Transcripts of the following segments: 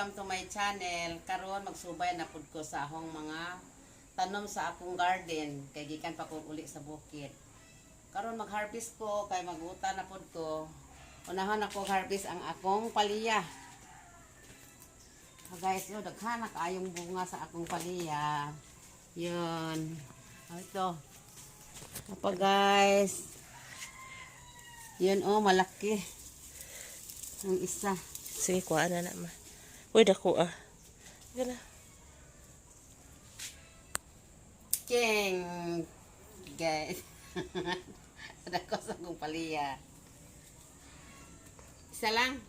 welcome to my channel. Karon magsubay na pud ko sa akong mga tanom sa akong garden kay gikan pa ko uli sa bukid. Karon mag-harvest ko kay maguta na pud ko. Unahon ako harvest ang akong palya. Guys, yo daghan na kaayong bunga sa akong palya. Yun. Ito. Apa guys? Yun malaki. Ang isa. Sige, kuha na naman. Uy, dako ah. Gana. King. Guys. Dako sa akong palya. Isa lang.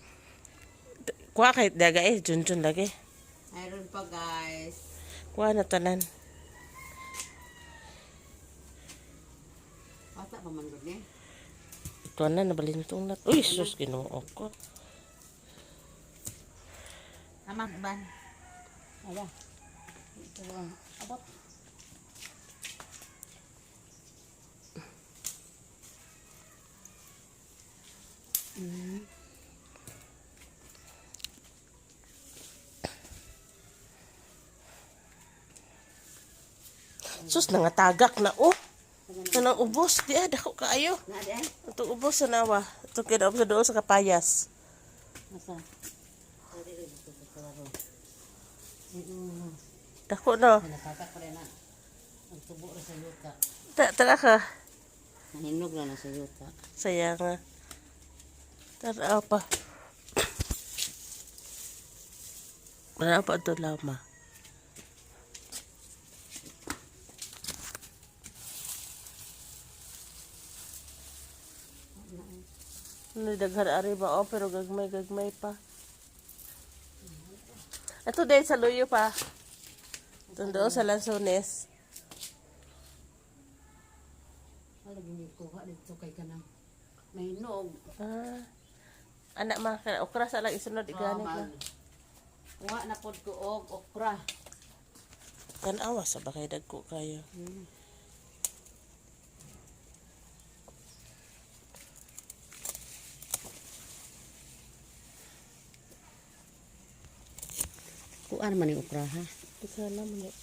Kuha kahit daga Junjun lagi. Mayroon pa guys. Kuha na tanan. Ata pa man gud ni. Ito na, nabalintong na. Uy, sus, ginoo ko. Tama ban. Ala. Ito abot. Sus, nangatagak na, oh. Kanang ubos, di dako kaayo. Na di ay. Ito ubos sa nawa. Ito kinaop sa doon sa kapayas. Asa? Ari dito sa klaro. Dako no. Nakakak pa rin na. Ang tubo ra sa yuta. Tara ka. Nahinog na sa yuta. Sayang nga. Tara pa. Wala pa ito lama. Daghan ari ba pero gagmay pa. Ito din sa luyo pa. Doon sa Lanzones. Wala gini kuha dito kay kanang nahinog. Anak mga okra sa lang isunod iganit na. Kuha na pod ko og okra. Tanawa sa bakay dagko kayo. Kuha naman yung okra ha. Isa na mo yan.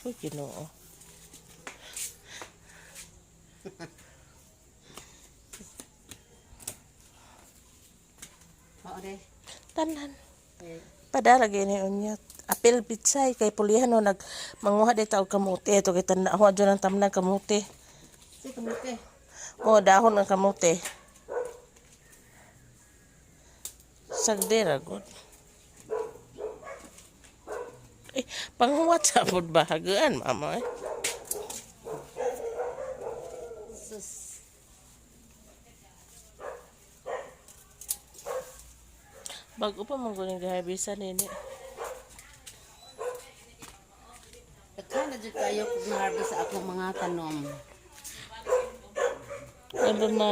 Uy, ginoo. Oo de. Tanan. Padalagay ni unyat. Apil pitsay kay pulihan no manguha de taog kamuti. Ito kay tanda ako adyo ng tamnang kamuti. Si kamuti. O dahon ng kamuti. Sagdera god. Panghuwat sa food bahagaan, mama. Sus. Bago pa mong guling gahabisan nini. Daghan na jud kayo kung harvest sa akong mga tanom. Ano na?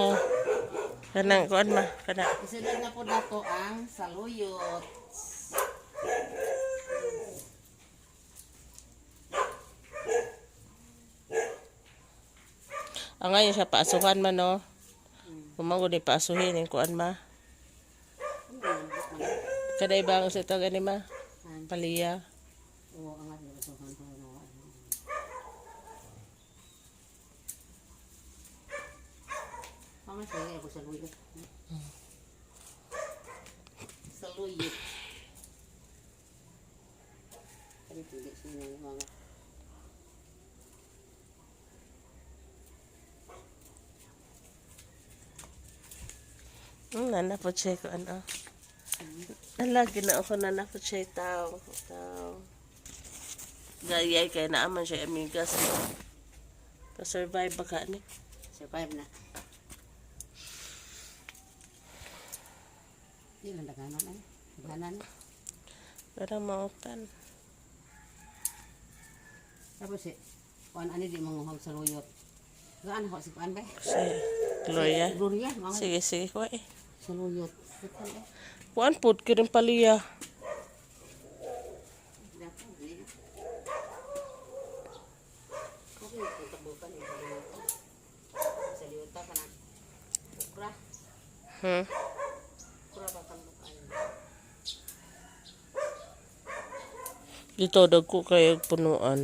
Kanang kuan ma, kana. Isunod na po nato ang saluyot. Ang ngayon sa paasuhan man no. Kumago ni paasuhin yung kuan ma. Kada ibang sa ito gani ma. Paliya. Oo, ang ato sa kanto na. Mama sige ako sa saluyot. Saluyot. Kani pili sino mga Nana po check ko ano. Nalagi na ako nana po check tao. Gayay kay naaman siya amigas. Pa-survive ba ka ni? survive na. Ilan daganan ay? Daganan. Para mautan. Tapos kuan ani di manguhag sa luyot. Gaan ako si kuan ba? Sige. Gloria. Gloria, mga Sige, sige ko eh. sa luyot. Kuan pud kirim paliya. Sa luyot ka na. Okra. Hmm. Okra ba Dito dagko kay punuan.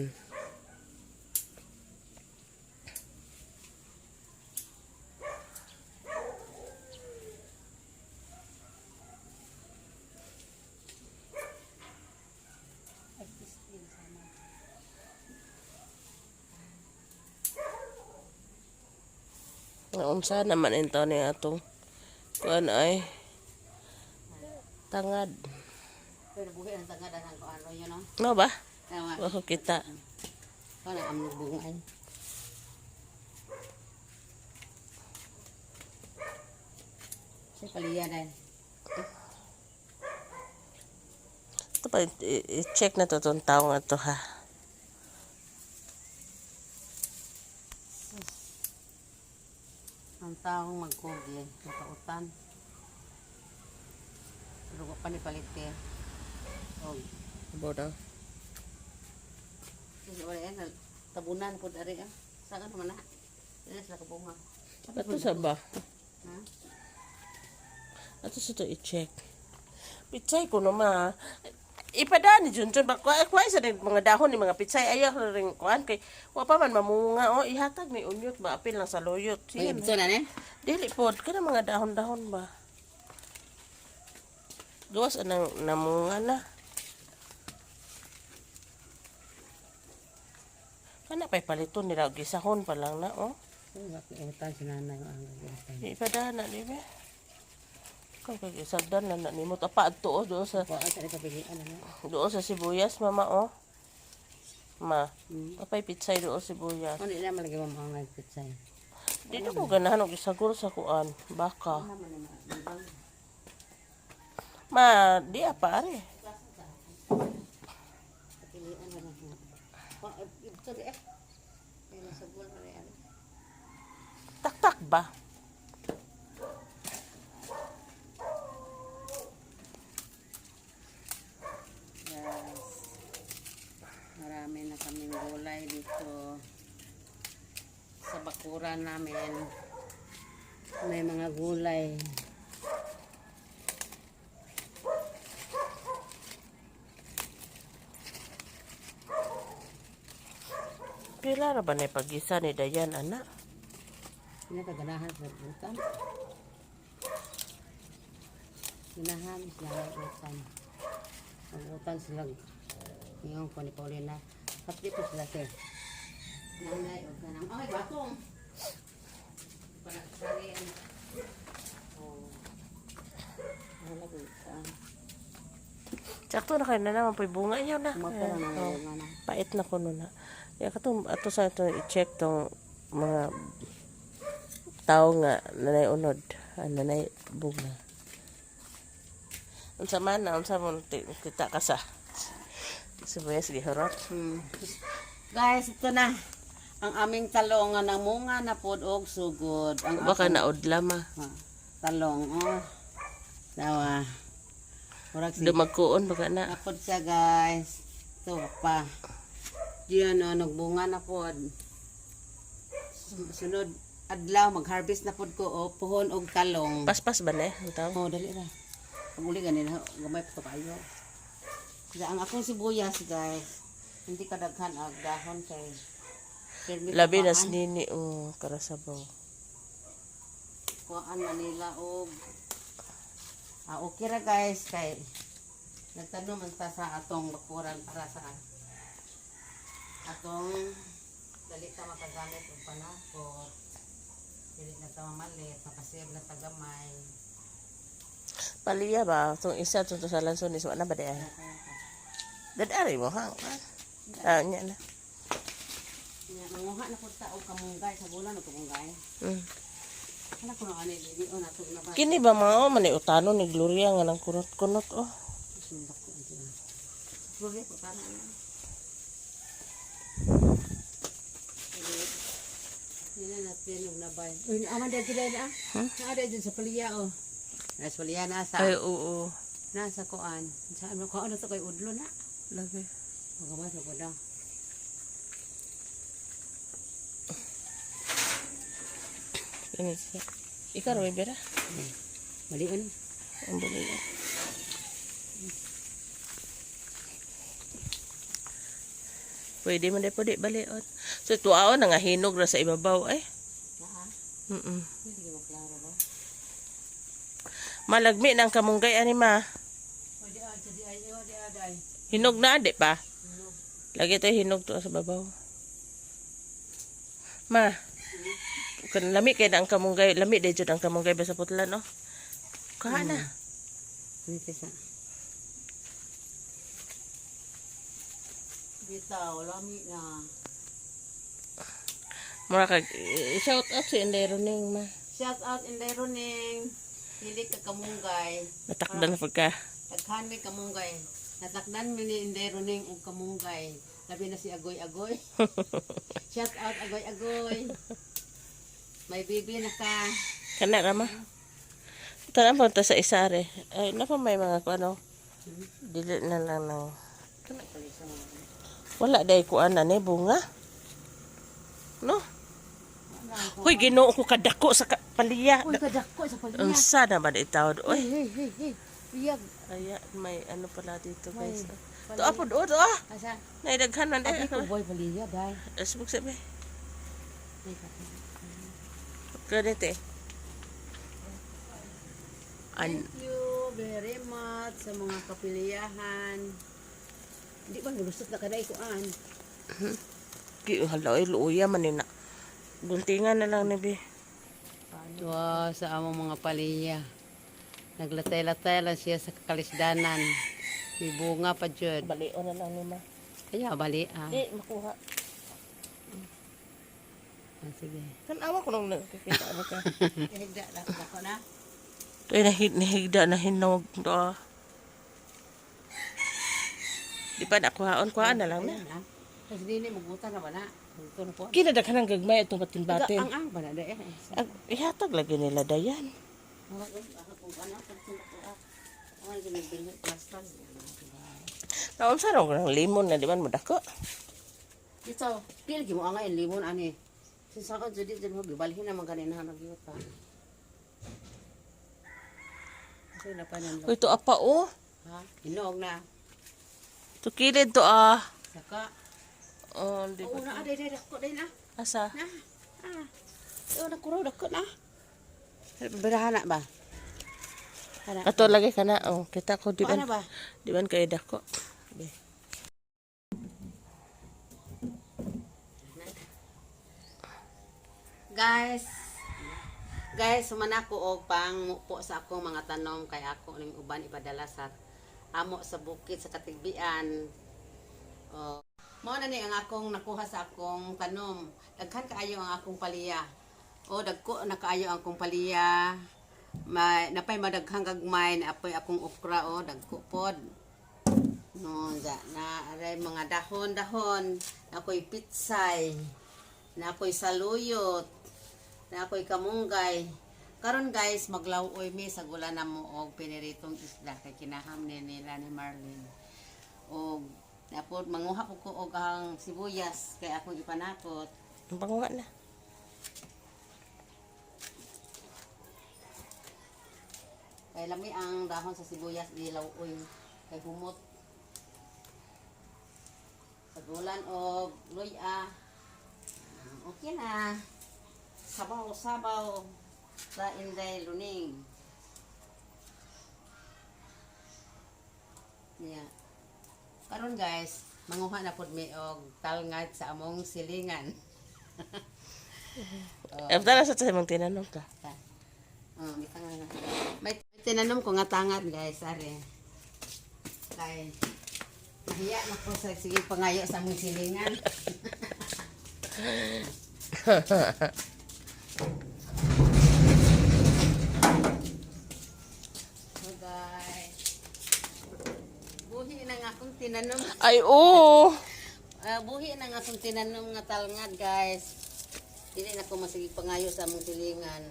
Naunsa naman ito ni atong kuan ay tangad. Pero buhi ang tangad ang ano yun, no? No ba? Tama. Oh, kita. Ano ang bungan? Sa paliyan ay. Ito pa, i-check na to itong taong ito ha. Ang taong magkugi, nakautan. Rugo pa ni palite. Oh, Abo na. kasi wala yan, tabunan po dari ah. Saan naman na? Yan sila kabunga. Ato sa ba? Ha? Ato sa ito i-check. Pitsay ko naman. Ipadaan ni Junjun. Kuha sa rin mga dahon ni mga pitsay. Ayaw rin kuhan. Kay wa pa man mamunga. O, ihatag ni unyot ba? Apil lang sa loyot. Ay, Sige ito na rin? dili pod. Kana mga dahon-dahon ba? Gawas anang namunga na. Kana pa'y paliton nila. Gisahon pa lang na, oh. Utan si nanay ang utan. Ipadaan na, di ba? Kaya kag-isagdan na nimo. Apa, ato, oh, doon sa... Kuha sa kapilian ano? Doon sa sibuyas, mama, oh. Ma, apay pitsay doon sibuyas. Ano na malagay mo mga pitsay? Dito ko ganahan og isagur sa kuan, baka. Ma, di apa are. Kapilian na lang. Ito eh. Kaya nasa buwan na rin. Taktak ba? Yes. Marami na kaming gulay dito. Sa bakuran namin. May mga gulay. Pila ra ba na pag-isa ni Dayan, ana? Pinakaganahan sa utan. Ganahan sila ng utan. Ang utan sila. Yung ko ni Paulina. Kapit ko sila sir. Nanay o kanang. Ay, batong. Para sarian. Oh. Wala ko utan. Sakto na kayo na naman po'y bunga niyo na. Mapera na Oh, nga na. pait na ko na. Kaya katong ato sa ito i-check tong mga tao nga nanay unod, nanay bunga. Unsa man na unsa mo kita ka sa sibuyas gihorot. Guys, ito na. Ang aming talong nga namunga na pod og sugod. Ang Baka naudla ma. talong, oh. Dawa. Murag si Dumagkuon baka na. napod siya, guys. Ito pa. Diyan, oh, nagbunga na pod. Sunod adlaw, mag-harvest na pod ko, oh, puhon og talong. Paspas ba na ang tao? Oh, dali ra. Pag uli ganina, gamay pa to kayo. Kaya ang akong sibuyas, guys, hindi kadaghan ang dahon kay permit Labi na paan. nini o karasabaw. Kuhaan na nila og okay ra guys kay nagtanong man ta sa atong bakuran para sa atong dali ta makagamit og panakot, dili na ta mamalit, makasave na ta gamay. Paliya ba? Itong isa itong sa lanson is wala ba di ay? Dadari mo ha? Ah, niya na. Nanguha na pud ta og kamunggay sa bulan og kamunggay. Ana ko na ani dili on ato na ba. Kini ba mao man ni utano ni Gloria nga nang kunot-kunot oh. Sundak ko ang sila. Gloria po tama na. Hindi natin yung nabay. Uy, aman dyan sila na. Naada dyan sa paliya, oh. Nasa paliya, nasa. Ay oo. Nasa kuan. Saan mo kuan na to kay Udlo na. Labi. Magawa sa ko daw. Ini siya. Ikaw rin bera. Malian. Ang buli. Pwede man day pwede baliot. So tuaon na nga hinog ra sa ibabaw ay. Naa. Hindi ko klaro ba? Malagmi ng kamunggay ani ma. Pwede jadi ayo di aday. Hinog na di pa. Lagi tayo hinog to sa babaw. Ma. Kan lami kay ang kamunggay, lami day jud ang kamunggay ba sa putlan no. Kuha na. Nito sa. Bitaw, lami na. Mura kag shout out si Indero ning ma. Shout out in Leroning. Hili ka kamunggay. Natakdan na pagka. Taghan mi kamunggay. Natakdan mi ni Leroning og kamunggay. Labi na si Agoy-Agoy. Shout out Agoy-Agoy. May bibi na ka. Kana ra ma. Tanan pa ta sa isare. Ay napa may mga ano. Dili na lang ng wala day ko ana ni bunga. No? Hoy Ginoo ko kadako sa paliya. Uy, kadako sa paliya. Unsa na ba itaw oy? Hey. Biyag. Aya may ano pala dito guys. May To apod o to ah. Asa? Naidaghan man Abi day. ko boy paliya, day. Asbuk sabi. Ay, kati. Ganite. Thank you very much sa mga kapiliyahan. Hindi ba gulusot na kada ikuan? Ki haloy luya man ni na. Guntingan na lang ni bi. Wow, sa among mga paliya. Naglatay-latay lang siya sa kakalisdanan. May bunga pa dyan. Balio na lang ni ma. Kaya bali Di makuha. sige. Tanawa ko nung nakikita ano ka. Higda na ako na. Ito nahigda na hinog. To. Di pa nakuhaon. Kuhaan na lang na. Kasi di ni magutan na ba na? Ito na po. Kinadaghan ng gagmay itong patin-batin. Ang ba na de? Ihatag lagi nila dayan. Naon sa ko ng limon na di man madako. Dito, pili mo ang ngayon limon ani. Sisakon jadi jadi mo gibalhin naman kanina na gyuta. Kasi na pa nan. Uy, to apa o. Ha? Inog na. To kilid to ah. Saka. Oh, di Oo ba? na aday dako day na. Asa? Na. Oo na kuro dako na. Berahana ba? Ana. Ato lagi ka na. Oh, kita ko di Ano man. ba? Di man kay dako. Be. Guys, sumana ko og pang mupo sa akong mga tanom kay ako ning uban ipadala sa amo sa bukid sa Katigbian. Oh, mao na ni ang akong nakuha sa akong tanom. Daghan kaayo ang akong paliya. O dagko na kaayo ang akong paliya. May napay madaghang gagmay na apoy akong okra o dagko pod. No, na aray mga dahon-dahon, na ako'y pitsay, na ako'y saluyot, na ako'y kamunggay. Karon guys, maglawoy mi sa gula na mo og piniritong isda kay kinaham ni nila ni Marlene. Og napod manguha ko og ang sibuyas kay akong ipanakot. Ang panguha na. Kay lami ang dahon sa sibuyas ilawoy kay humot. Sagulan og luya. Okay na. Sabaw-sabaw sa Inday Luning. Yeah. Karon guys, manguha na pud mi og talngad sa among silingan. Tara sa mong tinanong ka. Oh, may tinanom ko nga tangad guys, are. Kay mahiya na ko sa sige pangayo sa among silingan. Oh guys. Buhi na nga akong tinanom. Ay, oo. Buhi na nga akong tinanom nga talngad guys. Dili na ko masige pangayo sa among silingan.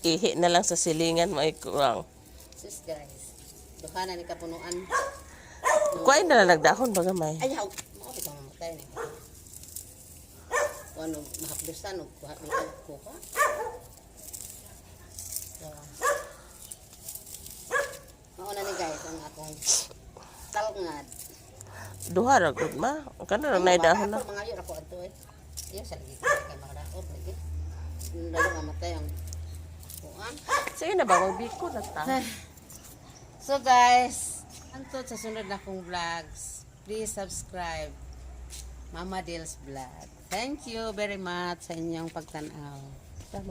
Ihi na lang sa silingan, may kurang. Sis guys. Duha na ni kapunuan. Kuhain na lang nagdahon, baga may. Ayaw. Mo di ko mamatay ni. Ano mahapdusan og kuha ni ko ka. So. Mao na ni guys ang akong talngad. Duha ra gud ma. Kana lang nay dahon na. Mga yun ako ato eh. Iyo sa lagi kay makadaot lagi. Dalo nga matay ang kuan. Sige na ba magbiko na ta. So guys, anto sa sunod na kong vlogs. Please subscribe. Mama Dils Vlog. Thank you very much sa inyong pagtanaw. Ta,